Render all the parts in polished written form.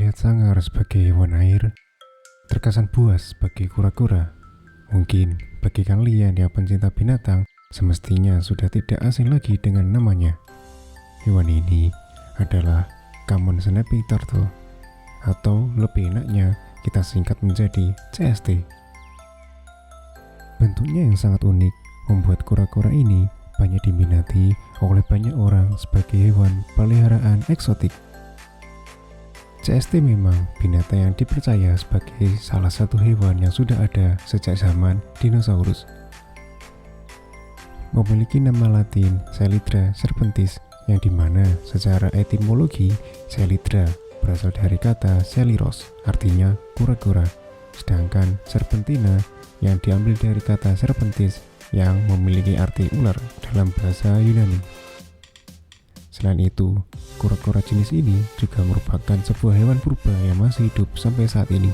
terlihat sangar sebagai hewan air, terkesan buas bagi kura-kura. Mungkin bagi kalian yang pencinta binatang, semestinya sudah tidak asing lagi dengan namanya. Hewan ini adalah Common Snapping Turtle, atau lebih enaknya kita singkat menjadi CST. Bentuknya yang sangat unik membuat kura-kura ini banyak diminati oleh banyak orang sebagai hewan peliharaan eksotik. CST memang binatang yang dipercaya sebagai salah satu hewan yang sudah ada sejak zaman dinosaurus. Memiliki nama Latin Selydra serpentis, yang dimana secara etimologi Selydra berasal dari kata Selyros, artinya kura-kura, sedangkan serpentina yang diambil dari kata serpentis yang memiliki arti ular dalam bahasa Yunani. Selain itu, kura-kura jenis ini juga merupakan sebuah hewan purba yang masih hidup sampai saat ini.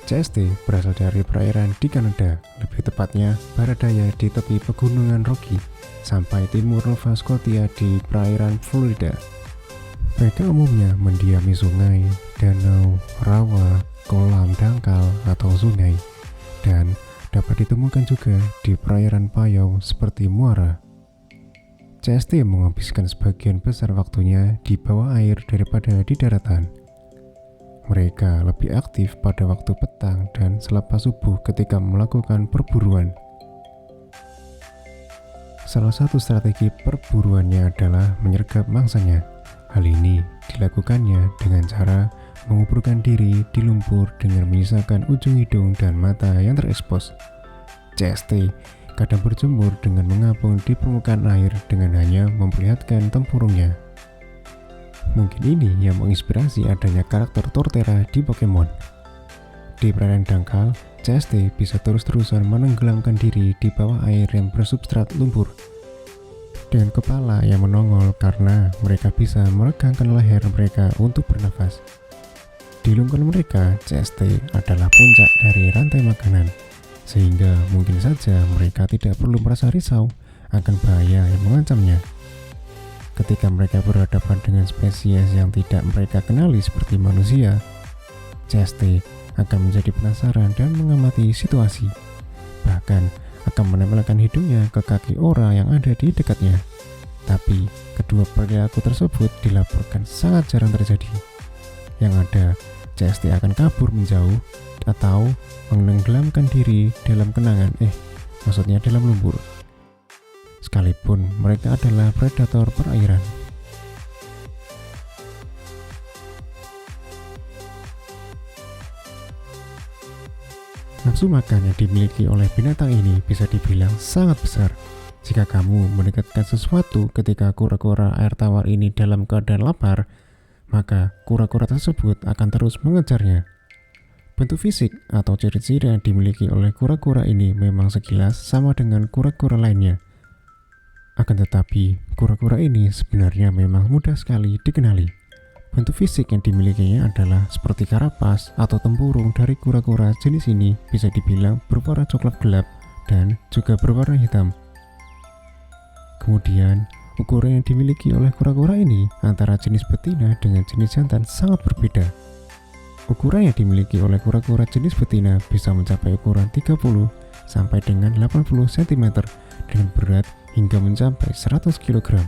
CST berasal dari perairan di Kanada, lebih tepatnya barat daya di tepi pegunungan Rocky sampai timur Nova Scotia di perairan Florida. Mereka umumnya mendiami sungai, danau, rawa, kolam dangkal atau sungai, dan dapat ditemukan juga di perairan payau seperti muara. CST menghabiskan sebagian besar waktunya di bawah air daripada di daratan. Mereka lebih aktif pada waktu petang dan selepas subuh ketika melakukan perburuan. Salah satu strategi perburuannya adalah menyergap mangsanya. Hal ini dilakukannya dengan cara menguburkan diri di lumpur dengan menyisakan ujung hidung dan mata yang terekspos. CST kadang berjemur dengan mengapung di permukaan air dengan hanya memperlihatkan tempurungnya. Mungkin ini yang menginspirasi adanya karakter Torterra di Pokemon. Di perairan dangkal, CST bisa terus-terusan menenggelamkan diri di bawah air yang bersubstrat lumpur, dengan kepala yang menongol karena mereka bisa meregangkan leher mereka untuk bernafas. Di lungkul mereka, CST adalah puncak dari rantai makanan, sehingga mungkin saja mereka tidak perlu merasa risau akan bahaya yang mengancamnya. Ketika mereka berhadapan dengan spesies yang tidak mereka kenali seperti manusia, CST akan menjadi penasaran dan mengamati situasi. Bahkan akan menempelkan hidungnya ke kaki orang yang ada di dekatnya. Tapi kedua perilaku tersebut dilaporkan sangat jarang terjadi. Yang ada, CST akan kabur menjauh atau menenggelamkan diri dalam maksudnya dalam lumpur. Sekalipun mereka adalah predator perairan. Nafsu makan yang dimiliki oleh binatang ini bisa dibilang sangat besar. Jika kamu mendekatkan sesuatu ketika kura-kura air tawar ini dalam keadaan lapar, maka kura-kura tersebut akan terus mengejarnya. Bentuk fisik atau ciri-ciri yang dimiliki oleh kura-kura ini memang sekilas sama dengan kura-kura lainnya. Akan tetapi, kura-kura ini sebenarnya memang mudah sekali dikenali. Bentuk fisik yang dimilikinya adalah seperti karapas atau tempurung dari kura-kura jenis ini bisa dibilang berwarna coklat gelap dan juga berwarna hitam. Kemudian, ukuran yang dimiliki oleh kura-kura ini antara jenis betina dengan jenis jantan sangat berbeda. Ukuran yang dimiliki oleh kura-kura jenis betina bisa mencapai ukuran 30 sampai dengan 80 cm dengan berat hingga mencapai 100 kg.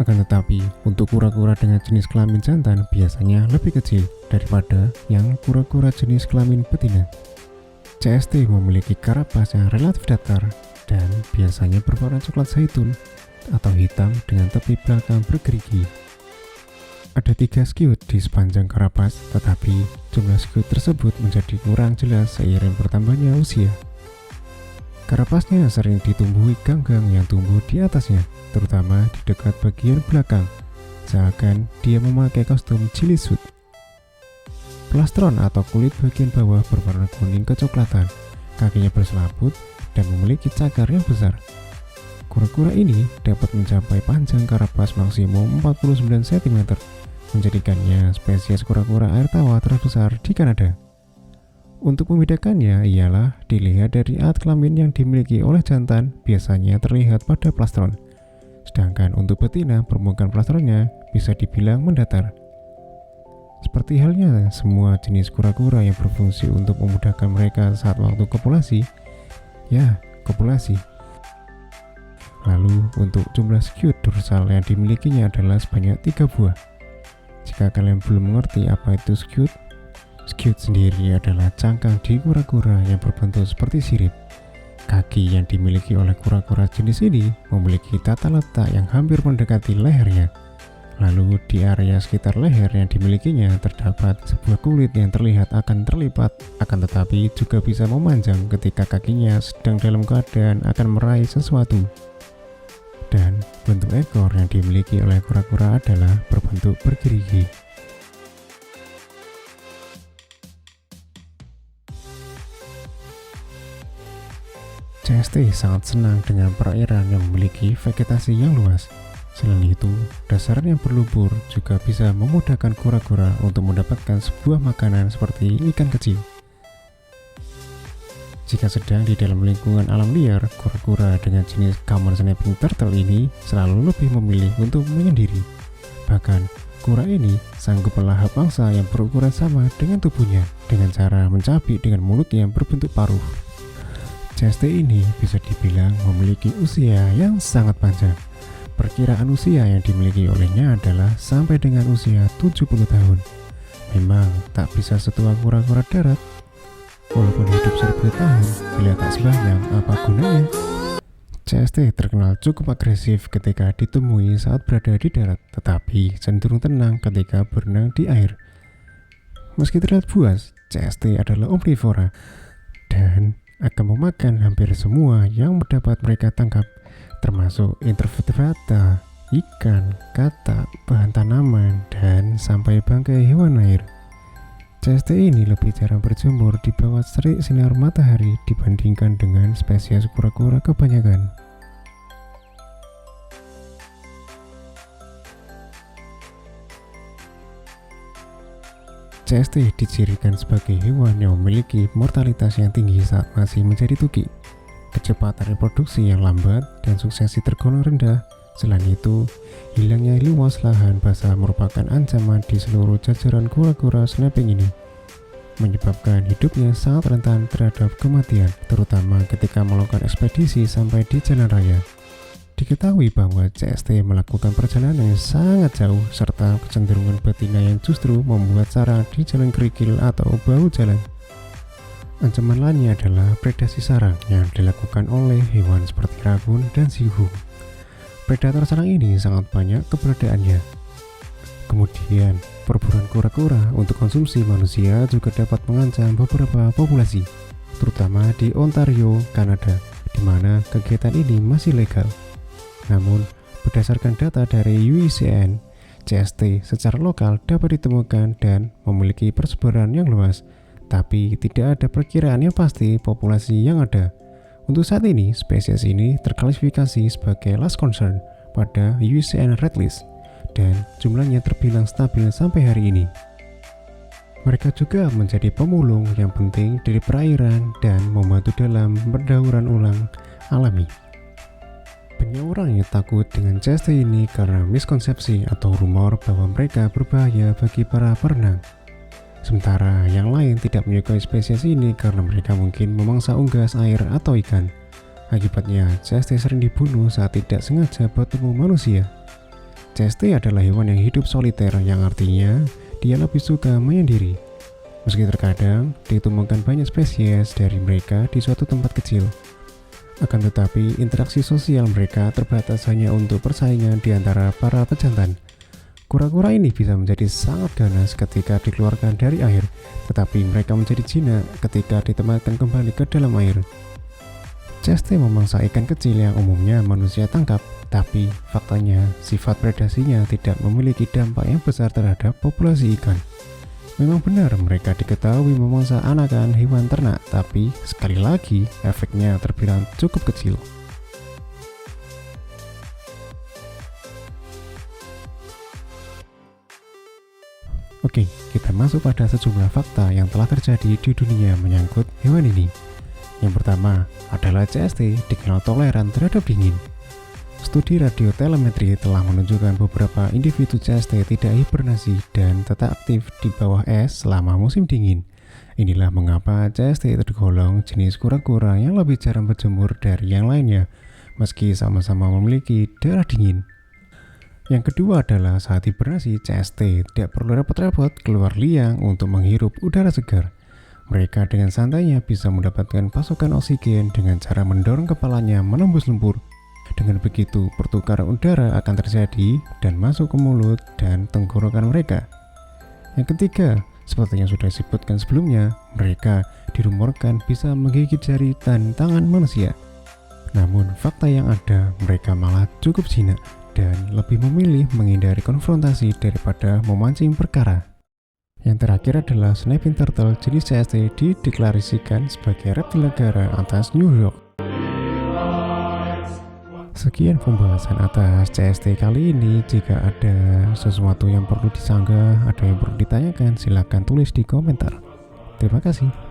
Akan tetapi, untuk kura-kura dengan jenis kelamin jantan biasanya lebih kecil daripada yang kura-kura jenis kelamin betina. CST memiliki karapas yang relatif datar dan biasanya berwarna coklat zaitun atau hitam dengan tepi belakang bergerigi. Ada 3 skiut di sepanjang karapas, tetapi jumlah skiut tersebut menjadi kurang jelas seiring bertambahnya usia. Karapasnya sering ditumbuhi ganggang yang tumbuh di atasnya, terutama di dekat bagian belakang, seakan dia memakai kostum chili suit. Plastron atau kulit bagian bawah berwarna kuning kecoklatan, kakinya berselaput dan memiliki cakar yang besar. Kura-kura ini dapat mencapai panjang karapas maksimum 49 cm, menjadikannya spesies kura-kura air tawar terbesar di Kanada. Untuk membedakannya ialah dilihat dari alat kelamin yang dimiliki oleh jantan biasanya terlihat pada plastron. Sedangkan untuk betina, permukaan plastronnya bisa dibilang mendatar. Seperti halnya semua jenis kura-kura yang berfungsi untuk memudahkan mereka saat waktu kopulasi, ya kopulasi. Lalu untuk jumlah skute dorsal yang dimilikinya adalah sebanyak 3 buah. Jika kalian belum mengerti apa itu skute sendiri adalah cangkang di kura-kura yang berbentuk seperti sirip. Kaki yang dimiliki oleh kura-kura jenis ini memiliki tata letak yang hampir mendekati lehernya. Lalu di area sekitar leher yang dimilikinya terdapat sebuah kulit yang terlihat akan terlipat, akan tetapi juga bisa memanjang ketika kakinya sedang dalam keadaan akan meraih sesuatu. Dan bentuk ekor yang dimiliki oleh kura-kura adalah berbentuk bergerigi. CST sangat senang dengan perairan yang memiliki vegetasi yang luas. Selain itu, dasaran yang berlumpur juga bisa memudahkan kura-kura untuk mendapatkan sebuah makanan seperti ikan kecil. Jika sedang di dalam lingkungan alam liar, kura-kura dengan jenis common snapping turtle ini selalu lebih memilih untuk menyendiri. Bahkan, kura ini sanggup melahap mangsa yang berukuran sama dengan tubuhnya dengan cara mencabik dengan mulut yang berbentuk paruh. CST ini bisa dibilang memiliki usia yang sangat panjang. Perkiraan usia yang dimiliki olehnya adalah sampai dengan usia 70 tahun. Memang tak bisa setua kura-kura darat. Walaupun hidup 1000 tahun, bila tak sebanyak, apa gunanya? CST terkenal cukup agresif ketika ditemui saat berada di darat, tetapi cenderung tenang ketika berenang di air. Meski terlihat buas, CST adalah omnivora dan akan memakan hampir semua yang dapat mereka tangkap, termasuk invertebrata, ikan, katak, bahan tanaman, dan sampai bangkai hewan air. CST ini lebih jarang berjemur di bawah terik sinar matahari dibandingkan dengan spesies kura-kura kebanyakan. CST dicirikan sebagai hewan yang memiliki mortalitas yang tinggi saat masih menjadi tuki, kecepatan reproduksi yang lambat, dan suksesi tergolong rendah. Selain itu, hilangnya luas lahan basah merupakan ancaman di seluruh jajaran kura-kura snapping ini, menyebabkan hidupnya sangat rentan terhadap kematian, terutama ketika melakukan ekspedisi sampai di jalan raya. Diketahui bahwa CST melakukan perjalanan yang sangat jauh serta kecenderungan betina yang justru membuat sarang di jalan kerikil atau bahu jalan. Ancaman lainnya adalah predasi sarang yang dilakukan oleh hewan seperti rabun dan sihung. Predator sarang ini sangat banyak keberadaannya. Kemudian, perburuan kura-kura untuk konsumsi manusia juga dapat mengancam beberapa populasi, terutama di Ontario, Kanada, di mana kegiatan ini masih legal. Namun, berdasarkan data dari UICN, CST secara lokal dapat ditemukan dan memiliki persebaran yang luas, tapi tidak ada perkiraan yang pasti populasi yang ada. Untuk saat ini, spesies ini terklasifikasi sebagai last concern pada UICN Red List, dan jumlahnya terbilang stabil sampai hari ini. Mereka juga menjadi pemulung yang penting dari perairan dan membantu dalam pendauran ulang alami. Banyak orang yang takut dengan CST ini karena miskonsepsi atau rumor bahwa mereka berbahaya bagi para perenang. Sementara yang lain tidak menyukai spesies ini karena mereka mungkin memangsa unggas air atau ikan. Akibatnya, CST sering dibunuh saat tidak sengaja bertemu manusia. CST adalah hewan yang hidup soliter, yang artinya dia lebih suka menyendiri. Meski terkadang ditemukan banyak spesies dari mereka di suatu tempat kecil. Akan tetapi, interaksi sosial mereka terbatas hanya untuk persaingan di antara para pejantan. Kura-kura ini bisa menjadi sangat ganas ketika dikeluarkan dari air, tetapi mereka menjadi jinak ketika ditempatkan kembali ke dalam air. CST memangsa ikan kecil yang umumnya manusia tangkap, tapi faktanya sifat predasinya tidak memiliki dampak yang besar terhadap populasi ikan. Memang benar mereka diketahui memangsa anakan hewan ternak, tapi sekali lagi efeknya terbilang cukup kecil. Oke, kita masuk pada sejumlah fakta yang telah terjadi di dunia menyangkut hewan ini. Yang pertama adalah CST dikenal toleran terhadap dingin. Studi radiotelemetri telah menunjukkan beberapa individu CST tidak hibernasi dan tetap aktif di bawah es selama musim dingin. Inilah mengapa CST tergolong jenis kura-kura yang lebih jarang berjemur dari yang lainnya, meski sama-sama memiliki darah dingin. Yang kedua adalah saat hibernasi, CST tidak perlu repot-repot keluar liang untuk menghirup udara segar. Mereka dengan santainya bisa mendapatkan pasokan oksigen dengan cara mendorong kepalanya menembus lumpur. Dengan begitu, pertukaran udara akan terjadi dan masuk ke mulut dan tenggorokan mereka. Yang ketiga, seperti yang sudah disebutkan sebelumnya, mereka dirumorkan bisa menggigit jari dan tangan manusia. Namun, fakta yang ada, mereka malah cukup jinak dan lebih memilih menghindari konfrontasi daripada memancing perkara. Yang terakhir adalah snapping turtle jenis CST dideklarasikan sebagai reptil negara atas New York. Sekian pembahasan atas CST kali ini. Jika ada sesuatu yang perlu disanggah, ada yang perlu ditanyakan, silakan tulis di komentar. Terima kasih.